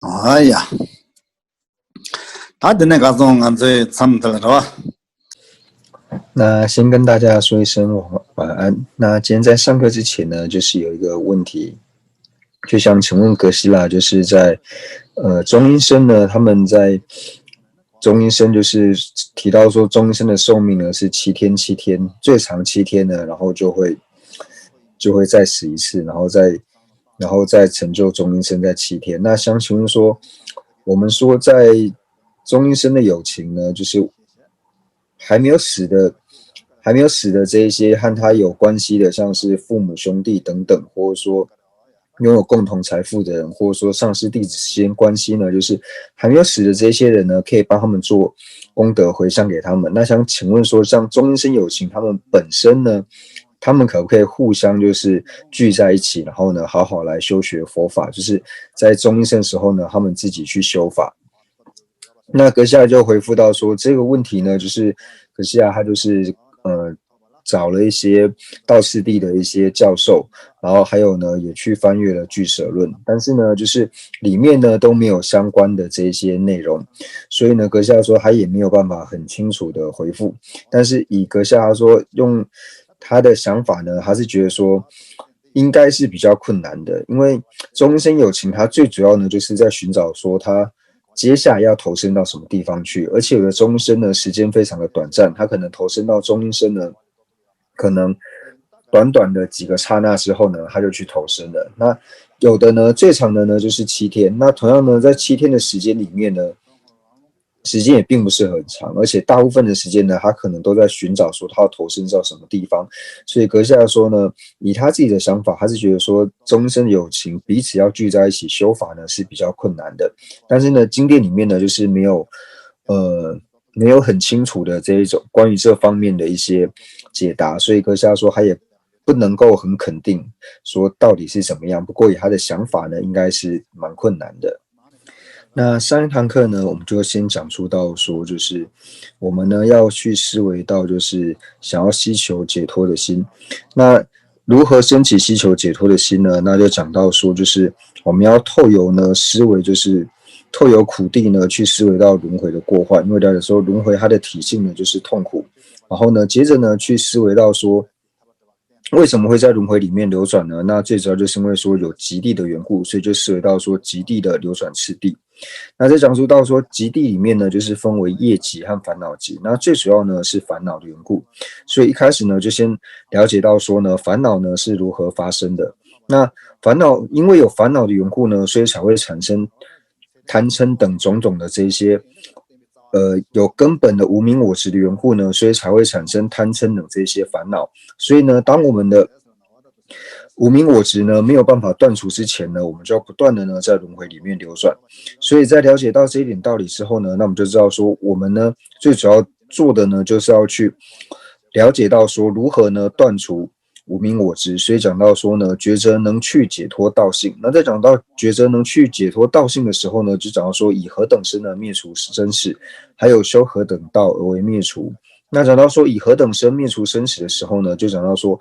哎呀，他的那个种俺这差不多了是吧？那先跟大家说一声晚安。那今天在上课之前呢，就是有一个问题，就想请问格西拉，就是在中医生呢，他们在中医生就是提到说，中医生的寿命呢是7天，最长7天呢，然后就会再死一次，然后再成就中医生在7天。那想请问说，我们说在中医生的友情呢，就是还没有死的，还没有死的这一些和他有关系的，像是父母、兄弟等等，或者说拥有共同财富的人，或者说上师弟子之间关系呢，就是还没有死的这些人呢，可以帮他们做功德回向给他们。那想请问说，像中阴身有情，他们本身呢，他们可不可以互相就是聚在一起，然后呢，好好来修学佛法？就是在中阴身的时候呢，他们自己去修法。那阁下就回复到说，这个问题呢，就是阁下他就是找了一些道次第的一些教授，然后还有呢也去翻阅了俱舍论，但是呢就是里面呢都没有相关的这些内容，所以呢阁下说他也没有办法很清楚的回复，但是以阁下他说用他的想法呢，他是觉得说。应该是比较困难的，因为终身有情，他最主要呢就是在寻找说他接下来要投身到什么地方去，而且有的终身呢时间非常的短暂，他可能投身到终身呢，可能短短的几个刹那之后呢，他就去投身了。那有的呢最长的呢就是7天，那同样呢在7天的时间里面呢，时间也并不是很长，而且大部分的时间呢，他可能都在寻找说他要投身到什么地方。所以阁下说呢，以他自己的想法，他是觉得说终身有情，彼此要聚在一起修法呢是比较困难的。但是呢，经典里面呢就是没有很清楚的这一种关于这方面的一些解答，所以阁下说他也不能够很肯定说到底是怎么样。不过以他的想法呢，应该是蛮困难的。那上一堂课呢，我们就先讲述到说，就是我们呢要去思维到，就是想要希求解脱的心。那如何升起希求解脱的心呢？那就讲到说，就是我们要透由呢思维，就是透由苦地呢去思维到轮回的过患，因为了解说轮回它的体性呢就是痛苦。然后呢，接着呢去思维到说，为什么会在轮回里面流转呢？那最主要就是因为说有极地的缘故，所以就思维到说极地的流转次第。那在讲述到说极地里面呢，就是分为业极和烦恼极。那最主要呢是烦恼的缘故，所以一开始呢就先了解到说呢，烦恼呢是如何发生的。那烦恼因为有烦恼的缘故呢，所以才会产生贪嗔等种种的这些。有根本的无明我执的缘故呢，所以才会产生贪嗔等这些烦恼。所以呢，当我们的无明我执呢没有办法断除之前呢，我们就要不断的呢在轮回里面流转。所以在了解到这一点道理之后呢，那我们就知道说，我们呢最主要做的呢就是要去了解到说如何呢断除无明我执。所以讲到说呢，觉则能去解脱道性。那在讲到觉则能去解脱道性的时候呢，就讲到说以何等身呢灭除生死，还有修何等道而为灭除。那讲到说以何等身灭除生死的时候呢，就讲到说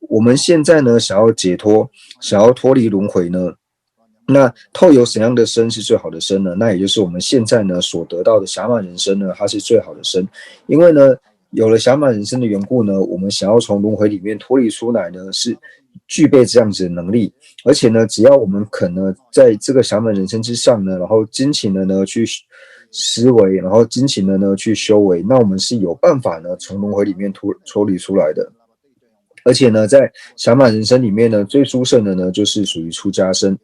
我们现在呢想要解脱，想要脱离轮回呢，那透由怎样的身是最好的身呢？那也就是我们现在呢所得到的暇满人生呢，它是最好的身。因为呢有了暇满人生的缘故呢，我们想要从轮回里面脱离出来呢，是具备这样子的能力。而且呢，只要我们肯呢在这个暇满人生之上呢，然后精勤的呢去思维，然后精勤的呢去修为，那我们是有办法呢从轮回里面脱离出来的。而且呢，在暇满人生里面呢，最殊胜的呢就是属于出家身。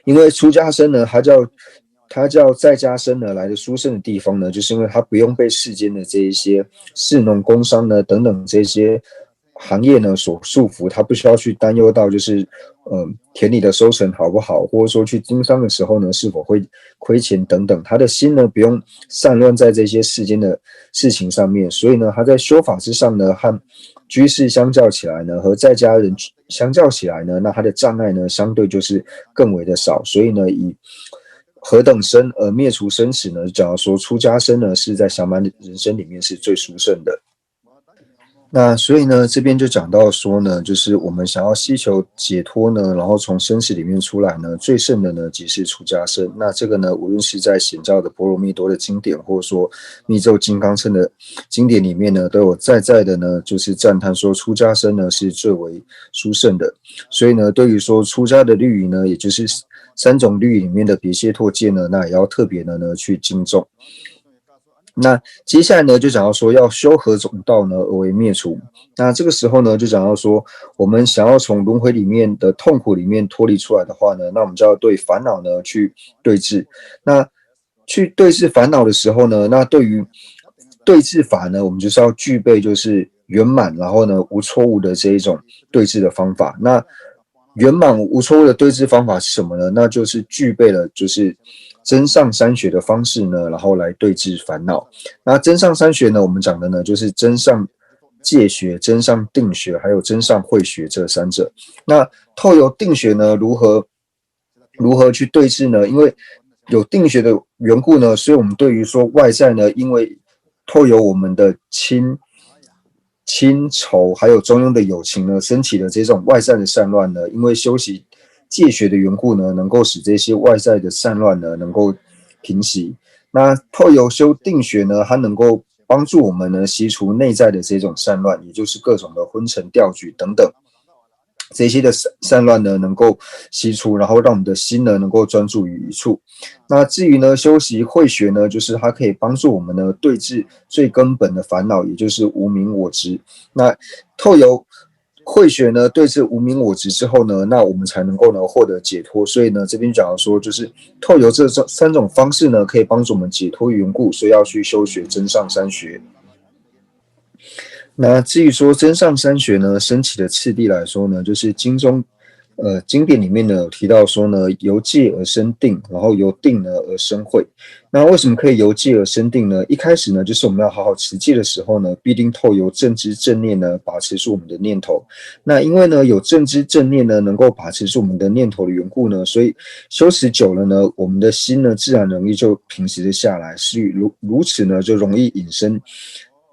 因为出家身呢，它叫在家身呢来的殊胜的地方呢，就是因为它不用被世间的这一些士农工商呢等等这些行业呢所束缚，它不需要去担忧到就是田里的收成好不好，或者说去经商的时候呢是否会亏钱等等，他的心呢不用散乱在这些世间的事情上面，所以呢他在修法之上呢和居士相较起来呢，和在家人相较起来呢，那他的障碍呢相对就是更为的少，所以呢以何等身而灭除生死呢？假如说出家身呢是在暇满人生里面是最殊胜的。那所以呢，这边就讲到说呢，就是我们想要希求解脱呢，然后从生死里面出来呢，最胜的呢即是出家身。那这个呢，无论是在显教的波罗蜜多的经典，或者说密咒金刚乘的经典里面呢，都有在的呢，就是赞叹说出家身呢是最为殊胜的。所以呢，对于说出家的律仪呢，也就是3种律仪里面的别解脱戒呢，那也要特别的呢去敬重。那接下来呢，就讲到说要修何种道呢，而为灭除。那这个时候呢，就讲到说，我们想要从轮回里面的痛苦里面脱离出来的话呢，那我们就要对烦恼呢去对治。那去对治烦恼的时候呢，那对于对治法呢，我们就是要具备就是圆满，然后呢无错误的这一种对治的方法。那圆满无错误的对治方法是什么呢？那就是具备了就是真上三学的方式呢，然后来对治烦恼。那真上三学呢，我们讲的呢就是真上戒学、真上定学，还有真上慧学这3者。那透由定学呢，如何去对治呢？因为有定学的缘故呢，所以我们对于说外在呢，因为透由我们的亲仇还有中庸的友情呢，升起的这种外在的善乱呢，因为修习戒学的缘故呢，能够使这些外在的善乱呢能够平息。那透由修定学呢，它能够帮助我们呢息除内在的这种善乱，也就是各种的昏沉掉举等等。这些的善乱呢，能够息除，然后让我们的心呢，能够专注于一处。那至于呢，修习慧学呢，就是它可以帮助我们呢，对治最根本的烦恼，也就是无明我执。那透由慧学呢，对治无明我执之后呢，那我们才能够呢，获得解脱。所以呢，这边讲说，就是透由这3种方式呢，可以帮助我们解脱缘故，所以要去修学真上三学。那至于说真上三学呢，升起的次第来说呢，就是经典里面呢有提到说呢，由戒而生定，然后由定呢而生慧。那为什么可以由戒而生定呢？一开始呢，就是我们要好好持戒的时候呢，必定透由正知正念呢，把持住我们的念头。那因为呢有正知正念呢，能够把持住我们的念头的缘故呢，所以修持久了呢，我们的心呢自然容易就平息了下来，是如此呢，就容易引生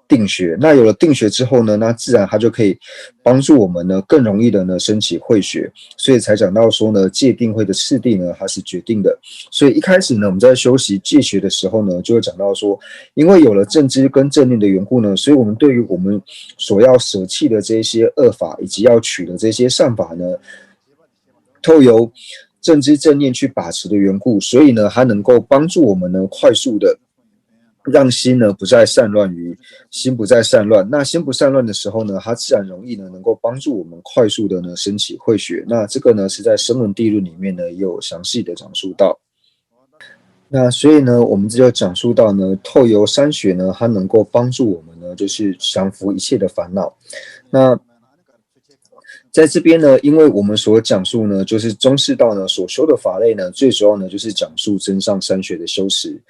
定学。那有了定学之后呢，那自然它就可以帮助我们呢更容易的呢升起慧学。所以才讲到说呢，戒定慧的次第呢，它是决定的。所以一开始呢，我们在修习戒学的时候呢，就会讲到说，因为有了正知跟正念的缘故呢，所以我们对于我们所要舍弃的这些恶法，以及要取的这些善法呢，透由正知正念去把持的缘故，所以呢，它能够帮助我们呢快速的让心呢不再散乱心不再散乱。那心不散乱的时候呢，它自然容易呢能够帮助我们快速的呢升起慧学。那这个呢是在声闻地论里面呢也有详细的讲述到。那所以呢，我们这就讲述到呢，透由三学呢，它能够帮助我们呢，就是降服一切的烦恼。那在这边呢，因为我们所讲述呢，就是中士道呢所修的法类呢，最主要呢就是讲述真上三学的修持。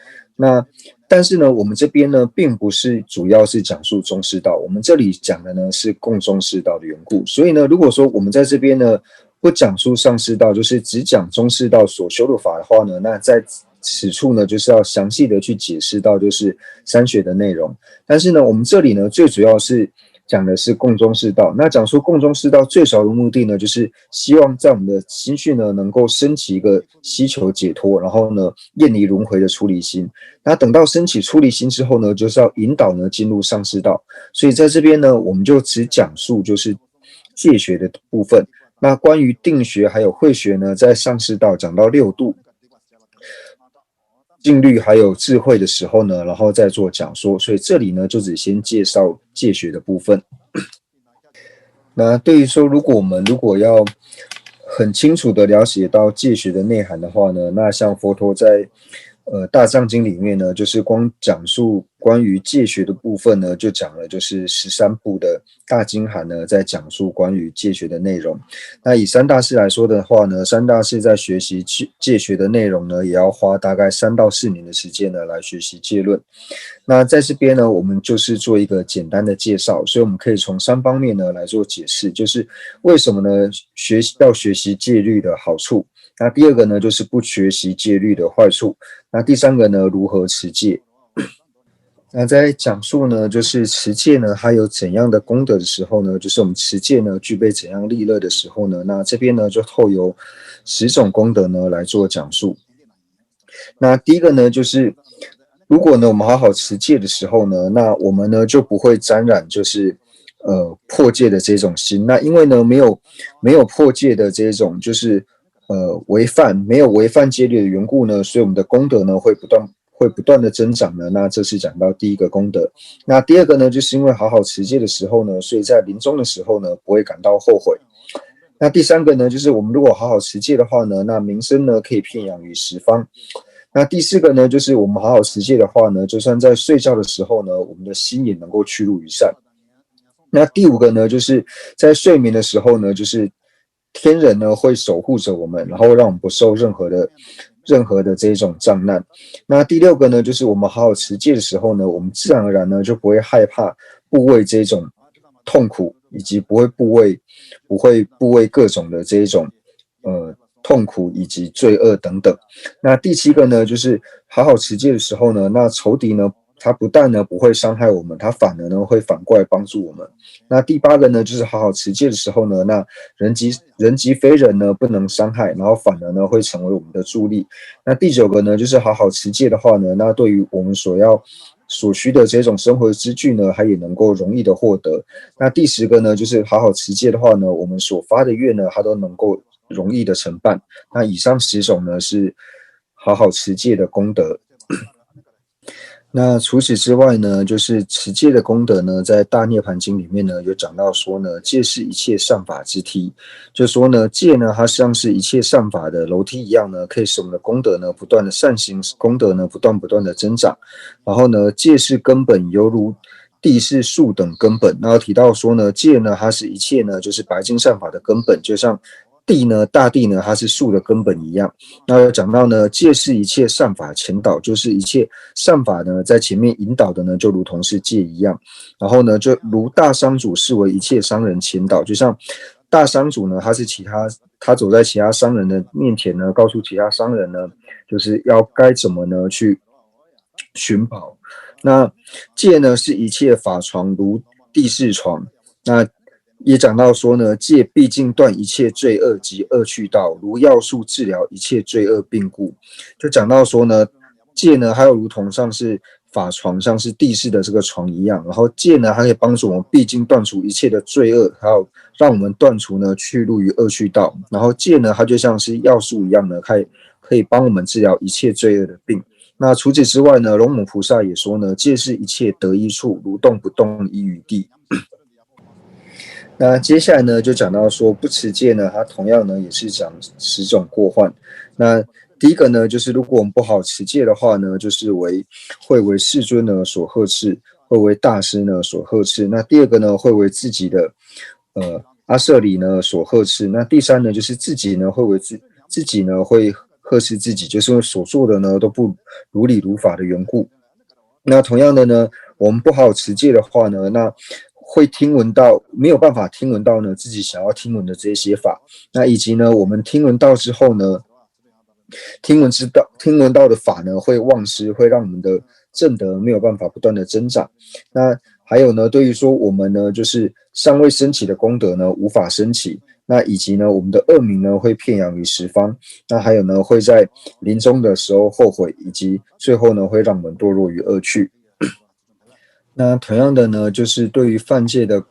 那但是呢，我们这边呢，并不是主要是讲述中士道，我们这里讲的呢是共中士道的缘故。所以呢，如果说我们在这边呢不讲述上士道，就是只讲中士道所修的法的话呢，那在此处呢，就是要详细的去解释到就是三学的内容。但是呢，我们这里呢，最主要是讲的是共中士道。那讲述共中士道最少的目的呢，就是希望在我们的心绪呢，能够升起一个希求解脱，然后呢，厌离轮回的出离心。那等到升起出离心之后呢，就是要引导呢进入上士道。所以在这边呢，我们就只讲述就是戒学的部分。那关于定学还有慧学呢，在上士道讲到6度。静虑还有智慧的时候呢，然后再做讲说，所以这里呢就只先介绍戒学的部分。那对于说，如果要很清楚的了解到戒学的内涵的话呢，那像佛陀在大藏经里面呢，就是光讲述关于戒学的部分呢，就讲了就是13部的大经函呢，在讲述关于戒学的内容。那以三大师来说的话呢，三大师在学习戒学的内容呢，也要花大概3到4年的时间呢，来学习戒论。那在这边呢，我们就是做一个简单的介绍，所以我们可以从3方面呢来做解释，就是为什么呢要学习戒律的好处。那第二个呢，就是不学习戒律的坏处。那第3个呢，如何持戒。那在讲述呢，就是持戒呢，它有怎样的功德的时候呢，就是我们持戒呢具备怎样利乐的时候呢，那这边呢就透由10种功德呢来做讲述。那第一个呢，就是如果呢我们好好持戒的时候呢，那我们呢就不会沾染就是破戒的这种心。那因为呢没有破戒的这种就是没有违反戒律的缘故呢，所以我们的功德呢会不断的增长呢。那这是讲到第一个功德。那第二个呢，就是因为好好持戒的时候呢，所以在临终的时候呢不会感到后悔。那第三个呢，就是我们如果好好持戒的话呢，那名声呢可以遍扬于十方。那第四个呢，就是我们好好持戒的话呢，就算在睡觉的时候呢，我们的心也能够趋入于善。那第五个呢，就是在睡眠的时候呢，就是天人呢会守护着我们，然后让我们不受任何的这种障难。那第六个呢，就是我们好好持戒的时候呢，我们自然而然呢就不会害怕部位这种痛苦，以及不会部位各种的这种痛苦以及罪恶等等。那第七个呢，就是好好持戒的时候呢，那仇敌呢，他不但呢不会伤害我们，他反而呢会反过来帮助我们。那第八个呢，就是好好持戒的时候呢，那人即非人呢不能伤害，然后反而呢会成为我们的助力。那第九个呢，就是好好持戒的话呢，那对于我们所需的这种生活之具呢，它也能够容易的获得。那第10个呢，就是好好持戒的话呢，我们所发的愿呢，它都能够容易的承办。那以上10种呢是好好持戒的功德。那除此之外呢，就是持戒的功德呢，在大涅槃经里面呢有讲到说呢，戒是一切善法之梯，就说呢，戒呢它像是一切善法的楼梯一样呢，可以使我们的功德呢不断的善行功德呢不断的增长。然后呢，戒是根本，犹如地是树等根本。然后提到说呢，戒呢它是一切呢就是白金善法的根本，就像大地呢，它是树的根本一样。那讲到呢，戒是一切善法前导，就是一切善法呢，在前面引导的呢，就如同是戒一样。然后呢，就如大商主视为一切商人前导，就像大商主呢，他走在其他商人的面前呢，告诉其他商人呢，就是要该怎么呢去寻宝。那戒呢，是一切法床，如地是床。那也讲到说呢，戒必尽断一切罪恶及恶趣道，如药树治疗一切罪恶病故。就讲到说呢，戒呢还有如同像是法床，像是地势的这个床一样，然后戒呢还可以帮助我们必经断除一切的罪恶，还有让我们断除呢去入于恶趣道。然后戒呢，它就像是药树一样呢，可以帮我们治疗一切罪恶的病。那除此之外呢，龙母菩萨也说呢，戒是一切得一处，如动不动依于地。那接下来呢，就讲到说不持戒呢，它同样呢也是讲10种过患。那第一个呢，就是如果我们不好持戒的话呢，就是会为世尊呢所呵斥，会为大师呢所呵斥。那第二个呢，会为自己的阿舍里呢所呵斥。那第三呢，就是自己呢会为自己呢会呵斥自己，就是所做的呢都不如理如法的缘故。那同样的呢，我们不好好持戒的话呢，那会没有办法听闻到呢自己想要听闻的这些法。那以及呢，我们听闻到之后呢，听闻到的法呢会忘失，会让我们的正德没有办法不断的增长。那还有呢，对于说我们呢就是尚未升起的功德呢无法升起。那以及呢，我们的恶名呢会遍扬于十方。那还有呢，会在临终的时候后悔，以及最后呢会让我们堕落于恶趣。那同样的呢，就是对于犯戒的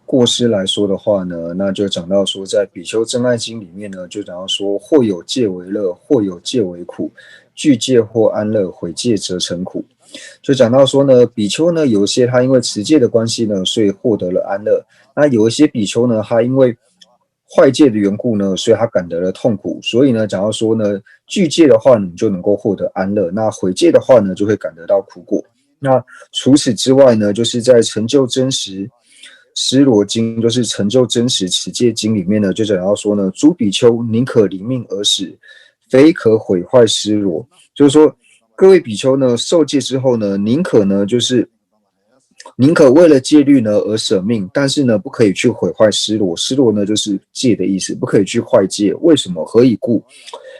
过失来说的话呢，那就讲到说，在比丘真爱经里面呢，就讲到说，或有戒为乐，或有戒为苦，具戒或安乐，毁戒则成苦。就讲到说呢，比丘呢，有一些他因为持戒的关系呢，所以获得了安乐；那有一些比丘呢，他因为坏戒的缘故呢，所以他感得了痛苦。所以呢，讲到说呢，具戒的话，你就能够获得安乐；那毁戒的话呢，就会感得到苦果。那除此之外呢，就是在成就真实施罗经，就是成就真实持戒经里面呢，就讲到说呢，诸比丘宁可离命而死，非可毁坏施罗。就是说，各位比丘呢，受戒之后呢，宁可为了戒律呢而舍命，但是呢，不可以去毁坏施罗。施罗呢，就是戒的意思，不可以去坏戒。为什么？何以故？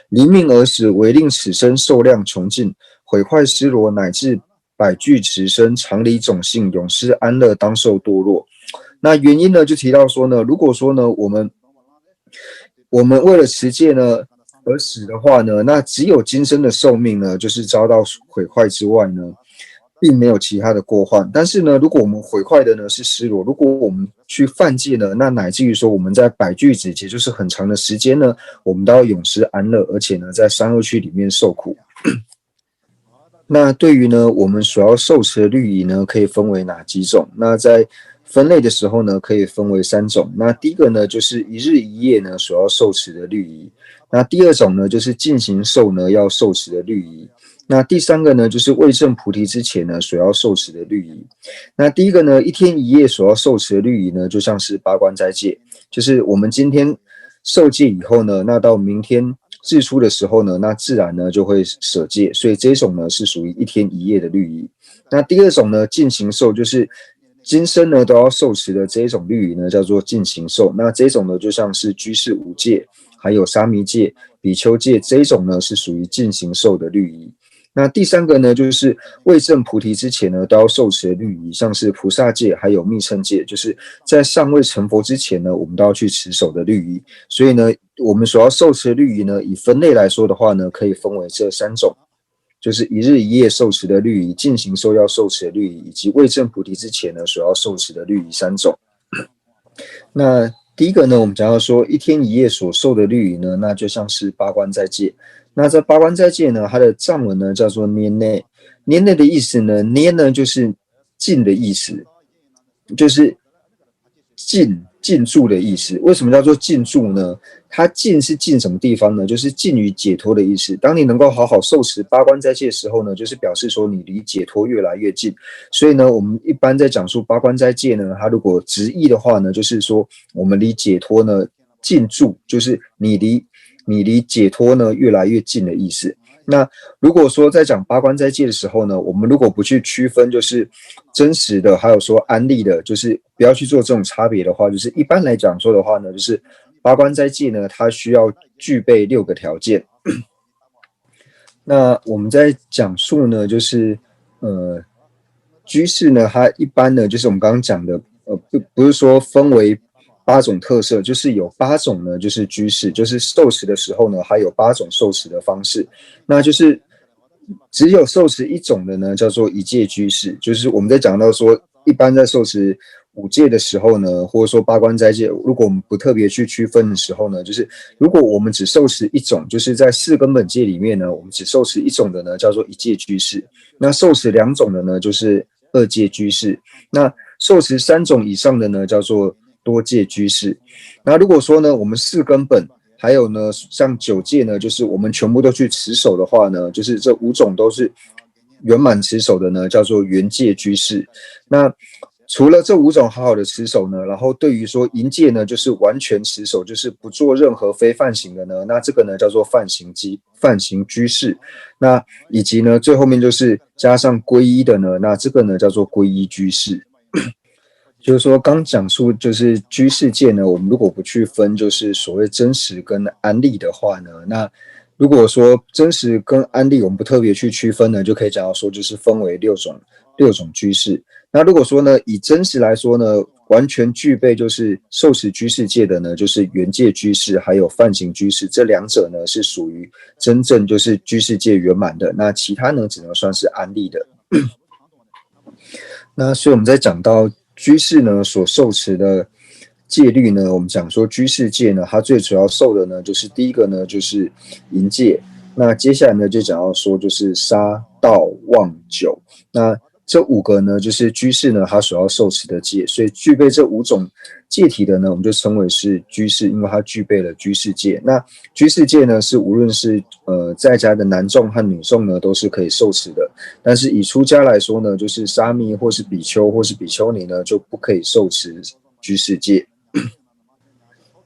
离命而死，为令此生受量穷尽，毁坏施罗，乃至百具持生，常理种性，永失安乐，当受堕落。那原因呢，就提到说呢，如果说呢，我们为了持戒呢而死的话呢，那只有今生的寿命呢，就是遭到毁坏之外呢，并没有其他的过患。但是呢，如果我们毁坏的呢是失落，如果我们去犯戒呢，那乃至于说我们在百具子节，就是很长的时间呢，我们都要永失安乐，而且呢，在三恶趣里面受苦。那对于呢，我们所要受持的律仪呢，可以分为哪几种？那在分类的时候呢，可以分为3种。那第一个呢，就是一日一夜呢所要受持的律仪。那第二种呢，就是进行受呢要受持的律仪。那第三个呢，就是未证菩提之前呢所要受持的律仪。那第一个呢，一天一夜所要受持的律仪呢，就像是八关斋戒，就是我们今天受戒以后呢，那到明天日出的时候呢，那自然呢就会舍戒，所以这种呢是属于一天一夜的律仪。那第二种呢，进行受就是今生呢都要受持的这一种律仪呢，叫做进行受。那这种呢，就像是居士五戒，还有沙弥戒、比丘戒这一种呢，是属于进行受的律仪。那第三个呢，就是未证菩提之前呢，都要受持的律仪，像是菩萨戒，还有密乘戒，就是在尚未成佛之前呢，我们都要去持守的律仪。所以呢，我们所要受持的律仪呢，以分类来说的话呢，可以分为这3种。就是一日一夜受持的律仪、进行受要受持的律仪，以及未证菩提之前呢所要受持的律仪3种。那第一个呢，我们讲到说一天一夜所受的律仪呢，那就像是八关斋戒。那这八关斋戒呢，它的藏文呢叫做捏内。捏内的意思呢，捏呢就是静的意思，就是静住的意思。为什么叫做静住呢？它静是静什么地方呢？就是静于解脱的意思。当你能够好好受持八关斋戒的时候呢，就是表示说你离解脱越来越近。所以呢，我们一般在讲述八关斋戒呢，它如果直译的话呢，就是说我们离解脱呢近住，就是你离解脱呢越来越近的意思。那如果说在讲八关斋戒的时候呢，我们如果不去区分就是真实的，还有说安利的，就是不要去做这种差别的话，就是一般来讲说的话呢，就是八关斋戒呢，它需要具备6个条件。那我们在讲述呢，就是居士呢，它一般呢，就是我们刚刚讲的，不是说分为8种特色，就是有8种呢，就是居士，就是受持的时候呢，还有8种受持的方式。那就是只有受持1种的呢，叫做一戒居士，就是我们在讲到说，一般在受持5戒的时候呢，或者说八关斋戒，如果我们不特别去区分的时候呢，就是如果我们只受持1种，就是在4根本戒里面呢，我们只受持1种的呢，叫做一戒居士。那受持2种的呢，就是2戒居士。那受持3种以上的呢，叫做多戒居士。那如果说呢，我们4根本还有呢，像9戒呢，就是我们全部都去持守的话呢，就是这5种都是圆满持守的呢，叫做圆戒居士。那除了这5种好好的持守呢，然后对于说淫戒呢，就是完全持守，就是不做任何非犯行的呢，那这个呢叫做犯行居士。那以及呢最后面就是加上皈依的呢，那这个呢叫做皈依居士。就是说刚讲述就是居士戒呢，我们如果不去分就是所谓真实跟安利的话呢，那如果说真实跟安利我们不特别去区分呢，就可以讲到说就是分为6种居士。那如果说呢，以真实来说呢，完全具备就是受持居士戒的呢，就是圆戒居士还有犯行居士，这2者呢是属于真正就是居士戒圆满的，那其他呢只能算是安利的。那所以我们在讲到居士呢所受持的戒律呢，我们讲说居士戒呢，它最主要受的呢，就是第一个呢就是淫戒，那接下来呢就讲到说就是杀盗妄酒，那这5个呢就是居士呢他所要受持的戒，所以具备这5种戒体的呢，我们就称为是居士，因为他具备了居士戒。那居士戒呢是无论是在家的男众和女众呢都是可以受持的，但是以出家来说呢，就是沙弥或是比丘或是比丘尼呢就不可以受持居士戒。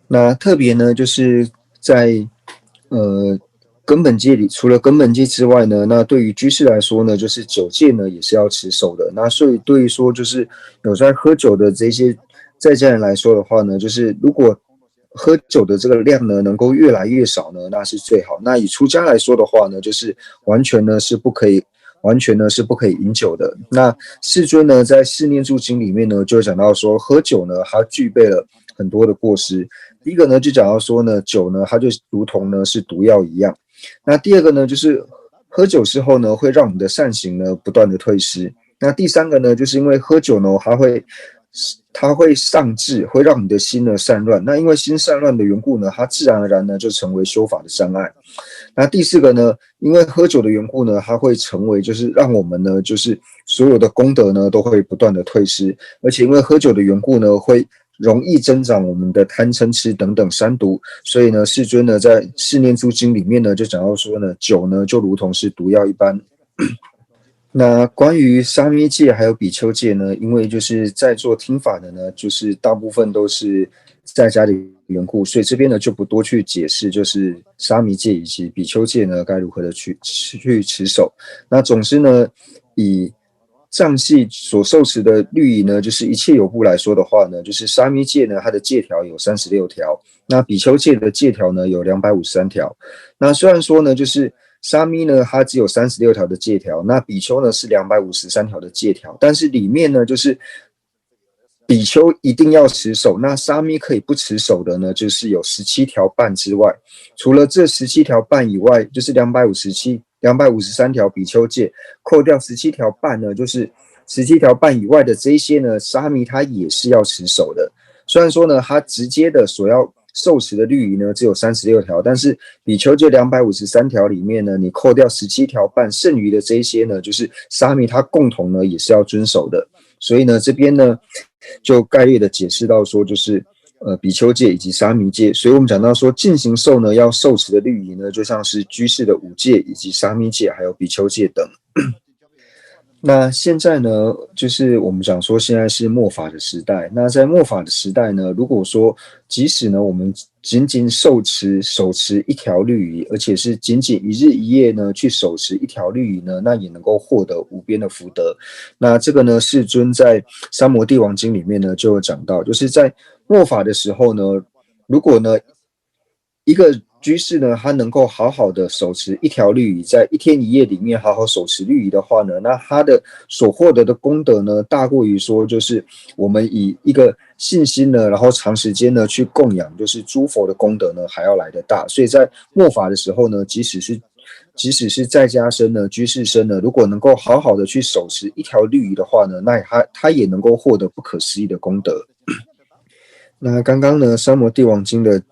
那特别呢就是在根本戒里，除了根本戒之外呢，那对于居士来说呢，就是9戒呢也是要持守的。那所以对于说就是有在喝酒的这些在家人来说的话呢，就是如果喝酒的这个量呢能够越来越少呢，那是最好。那以出家来说的话呢，就是完全呢是不可以完全呢是不可以饮酒的。那世尊呢在四念住经里面呢就讲到说，喝酒呢它具备了很多的过失。第一个呢就讲到说呢，酒呢它就如同呢是毒药一样。那第二个呢就是喝酒之后呢会让我们的善行呢不断的退失。那第三个呢就是因为喝酒呢它会上智，会让你的心呢散乱。那因为心散乱的缘故呢，它自然而然呢就成为修法的障碍。那第四个呢，因为喝酒的缘故呢，它会成为就是让我们呢就是所有的功德呢都会不断的退失，而且因为喝酒的缘故呢，会容易增长我们的贪嗔痴等等三毒。所以呢，世尊呢在四念住经里面呢就讲到说呢，酒呢就如同是毒药一般。那关于沙弥戒还有比丘戒呢，因为就是在做听法的呢，就是大部分都是在家的缘故，所以这边呢就不多去解释，就是沙弥戒以及比丘戒呢该如何的去持守。那总之呢，以藏系所受持的律仪呢，就是一切有部来说的话呢，就是沙弥戒呢它的戒条有36条，那比丘戒的戒条呢有253条。那虽然说呢，就是沙弥呢，它只有36条的戒条，那比丘呢是253条的戒条，但是里面呢，就是比丘一定要持守，那沙弥可以不持守的呢，就是有17条半之外，除了这17条半以外，就是253条比丘戒，扣掉17条半呢，就是17条半以外的这些呢，沙弥他也是要持守的。虽然说呢，他直接的所要受持的律仪呢只有36条，但是比丘戒253条里面呢，你扣掉17条半，剩余的这些呢，就是沙弥他共同呢也是要遵守的。所以呢，这边呢就概略的解释到说，就是比丘戒以及沙弥戒。所以我们讲到说，进行受呢要受持的律仪呢，就像是居士的五戒以及沙弥戒还有比丘戒等。那现在呢，就是我们讲说现在是末法的时代。那在末法的时代呢，如果说即使呢我们仅仅手持一条律仪，而且是仅仅一日一夜呢去手持一条律仪呢，那也能够获得无边的福德。那这个呢，世尊在《三摩地王经》里面呢就有讲到，就是在末法的时候呢，如果呢一个居士呢，他能够好好的手持一条律仪，在一天一夜里面好好手持律仪的话呢，那他的所获得的功德呢，大过于说就是我们以一个信心呢，然后长时间呢去供养，就是诸佛的功德呢还要来得大。所以在末法的时候呢，即使是在家生呢、居士生呢，如果能够好好的去手持一条律仪的话呢，那他也能够获得不可思议的功德。那刚刚呢，《三摩地王经》的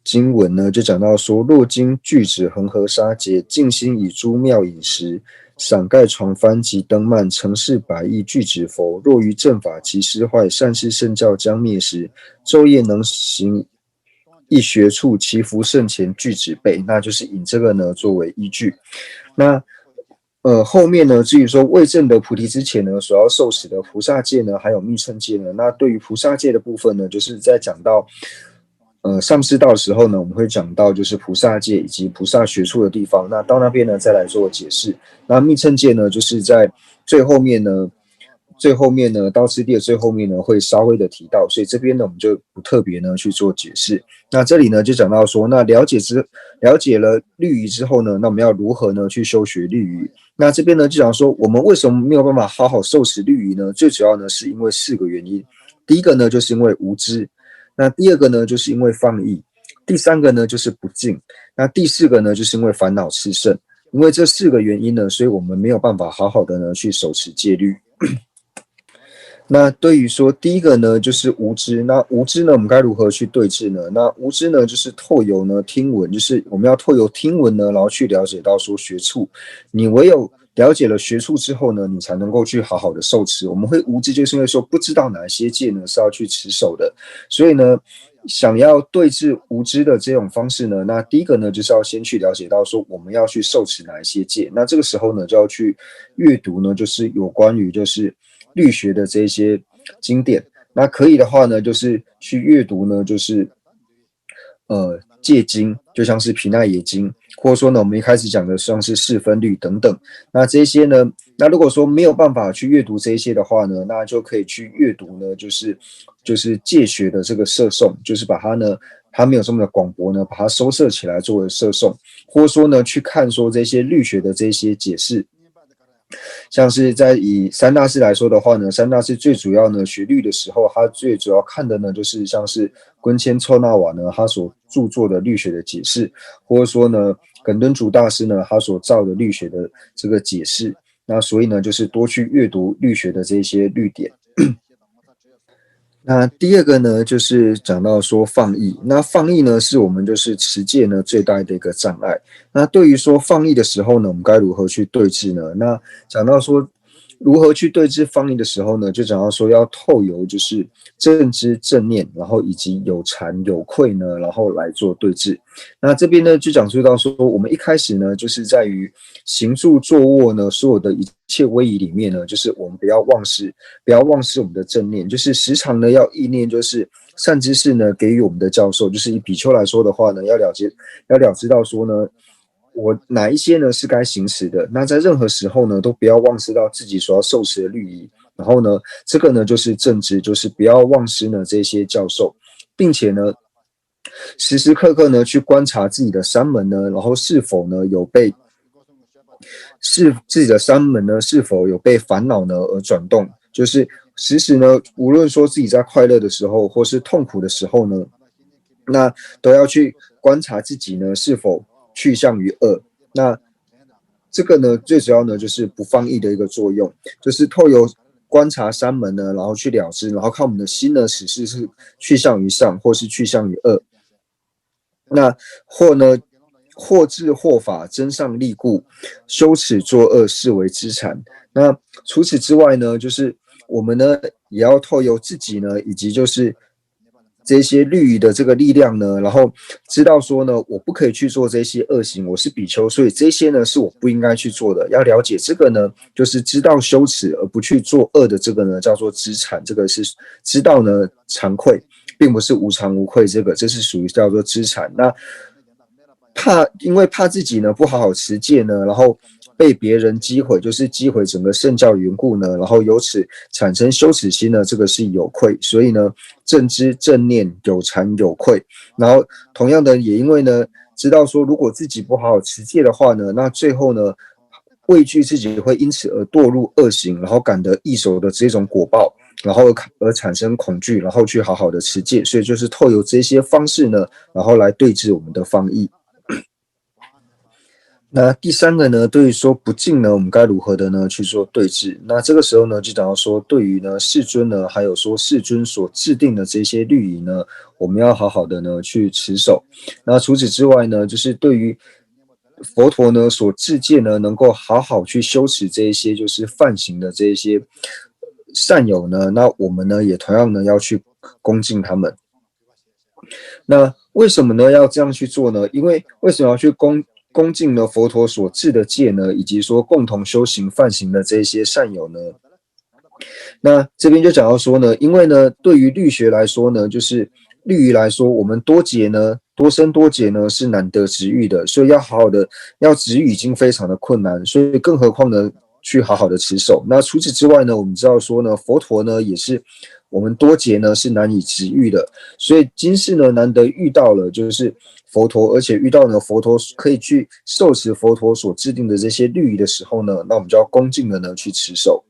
经文呢，就讲到说，若经具指恒河沙劫，尽心以诸妙饮食，伞盖床幡及灯幔，成事百亿具指佛。若于正法及失坏，善事圣教将灭时，昼夜能行一学处，其福圣前具指备。那就是以这个呢作为依据。那后面呢，至于说未证得菩提之前呢，所要受持的菩萨戒呢，还有密乘戒呢，那对于菩萨戒的部分呢，就是在讲到上师道的时候呢，我们会讲到就是菩萨戒以及菩萨学处的地方。那到那边呢，再来做解释。那密乘戒呢，就是在最后面呢，道次第的最后面呢，会稍微的提到，所以这边呢，我们就不特别呢去做解释。那这里呢，就讲到说，那了解了律仪之后呢，那我们要如何呢去修学律仪？那这边呢，就讲说，我们为什么没有办法好好受持律仪呢？最主要呢，是因为4个原因。第一个呢，就是因为无知。那第二个呢，就是因为放逸；第三个呢，就是不敬；那第四个呢，就是因为烦恼炽盛。因为这4个原因呢，所以我们没有办法好好的呢去守持戒律。那对于说第一个呢，就是无知。那无知呢，我们该如何去对治呢？那无知呢，就是透由呢听闻，就是我们要透由听闻呢，然后去了解到说学处。你唯有了解了学处之后呢，你才能够去好好的受持。我们会无知，就是因为说不知道哪些戒呢是要去持守的。所以呢，想要对治无知的这种方式呢，那第一个呢，就是要先去了解到说我们要去受持哪一些戒。那这个时候呢，就要去阅读呢，就是有关于就是律学的这些经典。那可以的话呢，就是去阅读呢，就是戒经，就像是毗那耶经，或者说呢，我们一开始讲的像是四分律等等。那这些呢，那如果说没有办法去阅读这些的话呢，那就可以去阅读呢，就是戒学的这个摄颂，就是把它没有这么的广博呢，把它收摄起来作为摄诵，或者说呢去看说这些律学的这些解释。像是以三大师来说的话呢，三大师最主要呢学律的时候，他最主要看的呢就是像是敦谦凑那瓦呢他所著作的律学的解释，或者说呢耿敦祖大师呢他所造的律学的这个解释。那所以呢就是多去阅读律学的这些律典。那第二个呢，就是讲到说放逸。那放逸呢，是我们就是持戒呢最大的一个障碍。那对于说放逸的时候呢，我们该如何去对治呢？那讲到说如何去对治放逸的时候呢，就讲到说要透由就是正知正念，然后以及有惭有愧呢，然后来做对治。那这边呢就讲述到说，我们一开始呢就是在于行住坐卧呢所有的一切威仪里面呢，就是我们不要忘失我们的正念，就是时常呢要意念就是善知识呢给予我们的教授，就是以比丘来说的话呢，要了知到说呢，我哪一些呢是该行持的，那在任何时候呢都不要忘失到自己所要受持的律仪。然后呢，这个呢就是正知，就是不要忘失呢这些教授，并且呢时时刻刻呢去观察自己的山门呢，然后是否呢自己的山门呢是否有被烦恼呢而转动，就是时时呢无论说自己在快乐的时候或是痛苦的时候呢，那都要去观察自己呢是否去向于恶。那这个呢最主要呢就是不放逸的一个作用，就是透由观察山门呢，然后去了知，然后看我们的心呢始是去向于上或是去向于恶。那或智或法，真上利故，羞耻作恶，视为资产。那除此之外呢，就是我们呢也要透由自己呢，以及就是这些律仪的这个力量呢，然后知道说呢，我不可以去做这些恶行，我是比丘，所以这些呢是我不应该去做的。要了解这个呢，就是知道羞耻而不去做恶的这个呢，叫做资产，这个是知道呢惭愧，并不是无常无愧，这是属于叫做资产。那因为怕自己呢不好好持戒呢，然后被别人击毁，就是击毁整个圣教的缘故呢，然后由此产生羞耻心呢，这个是有愧。所以呢，正知正念有惭有愧，然后同样的也因为呢知道说如果自己不好好持戒的话呢，那最后呢畏惧自己会因此而堕入恶行，然后感得异手的这种果报，然后而产生恐惧，然后去好好的持戒。所以就是透由这些方式呢，然后来对治我们的放逸。那第三个呢，对于说不敬呢，我们该如何的呢去做对治？那这个时候呢，就讲到说，对于呢世尊呢，还有说世尊所制定的这些律仪呢，我们要好好的呢去持守。那除此之外呢，就是对于佛陀呢所制戒呢，能够好好去修持这一些就是犯行的这一些善友呢，那我们呢也同样呢要去恭敬他们。那为什么呢要这样去做呢？因为为什么要去恭敬呢佛陀所制的戒呢，以及说共同修行犯行的这些善友呢？那这边就讲到说呢，因为呢，对于律学来说呢，就是律仪来说，我们多劫呢，多生多劫呢是难得值遇的，所以要好好的要值遇已经非常的困难，所以更何况呢，去好好的持守。那除此之外呢，我们知道说呢，佛陀呢也是我们多劫呢是难以值遇的，所以今世呢难得遇到了就是佛陀，而且遇到呢佛陀可以去受持佛陀所制定的这些律仪的时候呢，那我们就要恭敬的呢去持守。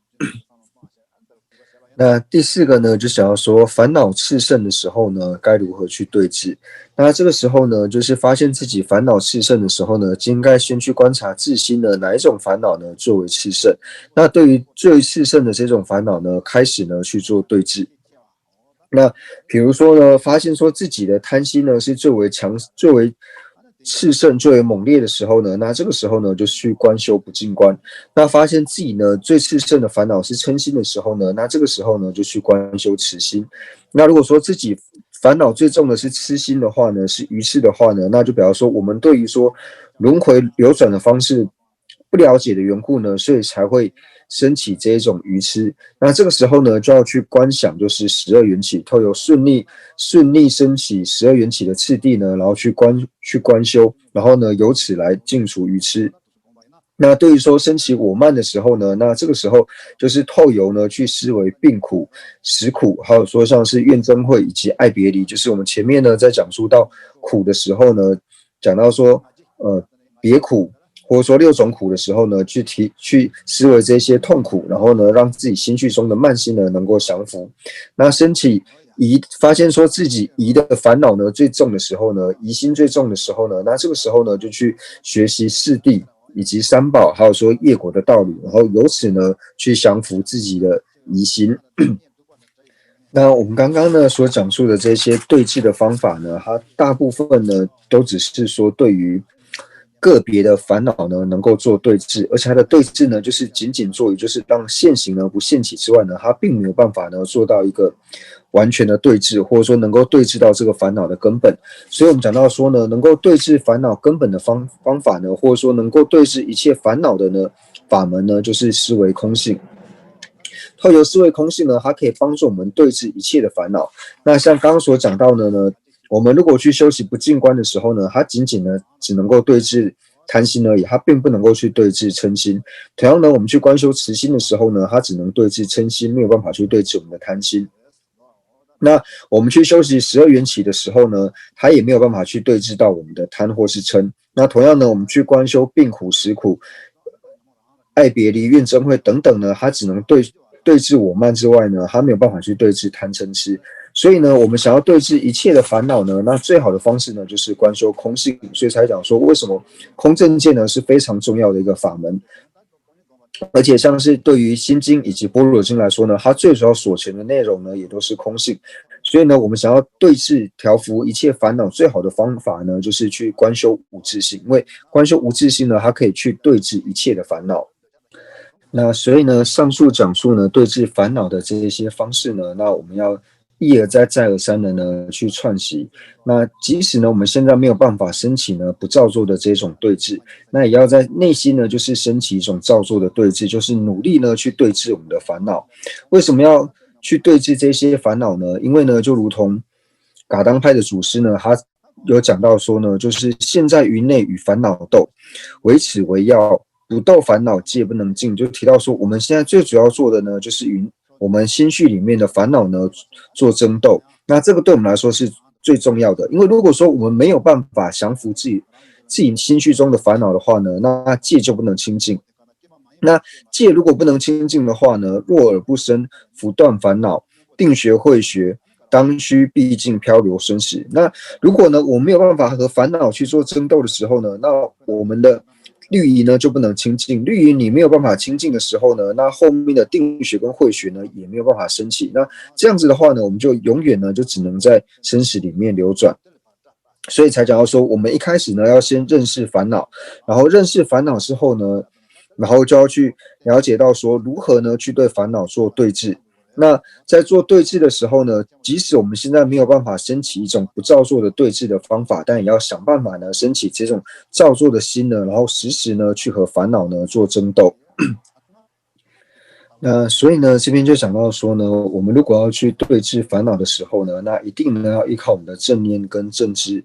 那第四个呢，就想要说烦恼炽盛的时候呢，该如何去对治？那这个时候呢，就是发现自己烦恼炽盛的时候呢，就应该先去观察自心的哪一种烦恼呢最为炽盛。那对于最炽盛的这种烦恼呢，开始呢去做对治。那比如说呢，发现说自己的贪心呢是最为炽盛、最为猛烈的时候呢，那这个时候呢，就去观修不净观。那发现自己呢最炽盛的烦恼是嗔心的时候呢，那这个时候呢，就去观修慈心。那如果说自己烦恼最重的是痴心的话呢，是愚痴的话呢，那就比方说我们对于说轮回流转的方式不了解的缘故呢，所以才会升起这一种愚痴。那这个时候呢，就要去观想，就是12缘起，透由顺利升起12缘起的次第呢，然后去观修，然后呢，由此来净除愚痴。那对于说升起我慢的时候呢，那这个时候就是透由呢去思维病苦、食苦，还有说像是怨憎会以及爱别离，就是我们前面呢在讲述到苦的时候呢，讲到说别苦或者说6种苦的时候呢，去思维这些痛苦，然后呢让自己心绪中的慢心呢能够降服。那升起发现说自己疑的烦恼呢最重的时候呢，疑心最重的时候呢，那这个时候呢就去学习四谛以及三宝，还有说业果的道理，然后由此呢去降服自己的疑心。那我们刚刚呢所讲述的这些对治的方法呢，它大部分呢都只是说对于个别的烦恼呢能够做对治，而且它的对治呢就是仅仅做于就是让现行呢不现起之外呢，它并没有办法呢做到一个完全的对治，或者说能够对治到这个烦恼的根本。所以我们讲到说呢，能够对治烦恼根本的方法呢，或者说能够对治一切烦恼的呢法门呢，就是思维空性。透由思维空性呢，它可以帮助我们对治一切的烦恼。那像刚刚所讲到的呢，我们如果去修习不净观的时候呢，它仅仅呢只能够对治贪心而已，它并不能够去对治嗔心。同样呢，我们去观修慈心的时候呢，它只能对治嗔心，没有办法去对治我们的贪心。那我们去修习12缘起的时候呢，它也没有办法去对治到我们的贪或是嗔。那同样呢，我们去观修病苦、食苦、爱别离、怨憎会等等呢，它只能对治我慢之外呢，它没有办法去对治贪嗔痴。所以呢，我们想要对治一切的烦恼呢，那最好的方式呢，就是观修空性。所以才讲说，为什么空正见呢是非常重要的一个法门。而且像是对于心经以及般若经来说呢，它最主要所全的内容呢，也都是空性。所以呢，我们想要对治调伏一切烦恼，最好的方法呢，就是去观修无自性。因为观修无自性呢，它可以去对治一切的烦恼。那所以呢，上述讲述呢，对治烦恼的这些方式呢，那我们要一而再再而三的呢去串习。那即使呢我们现在没有办法升起呢不造作的这种对治，那也要在内心呢就是升起一种造作的对治，就是努力呢去对治我们的烦恼。为什么要去对治这些烦恼呢？因为呢就如同噶当派的祖师呢，他有讲到说呢，就是现在于内与烦恼斗，唯此为要，不斗烦恼戒不能尽。就提到说我们现在最主要做的呢，就是与我们心绪里面的烦恼呢做争斗。那这个对我们来说是最重要的，因为如果说我们没有办法降服自己心绪中的烦恼的话呢，那戒就不能清净。那戒如果不能清净的话呢，若尔不生，拂断烦恼，定学会学，当须毕竟漂流生死。那如果呢，我没有办法和烦恼去做争斗的时候呢，那我们的律仪呢就不能清净。律仪你没有办法清净的时候呢，那后面的定学跟慧学呢也没有办法升起。那这样子的话呢，我们就永远呢就只能在生死里面流转。所以才讲到说，我们一开始呢要先认识烦恼，然后认识烦恼之后呢，然后就要去了解到说如何呢去对烦恼做对治。那在做对治的时候呢，即使我们现在没有办法升起一种不造作的对治的方法，但也要想办法呢升起这种造作的心呢，然后时时呢去和烦恼呢做争斗。那所以呢，这边就讲到说呢，我们如果要去对治烦恼的时候呢，那一定呢要依靠我们的正念跟正知，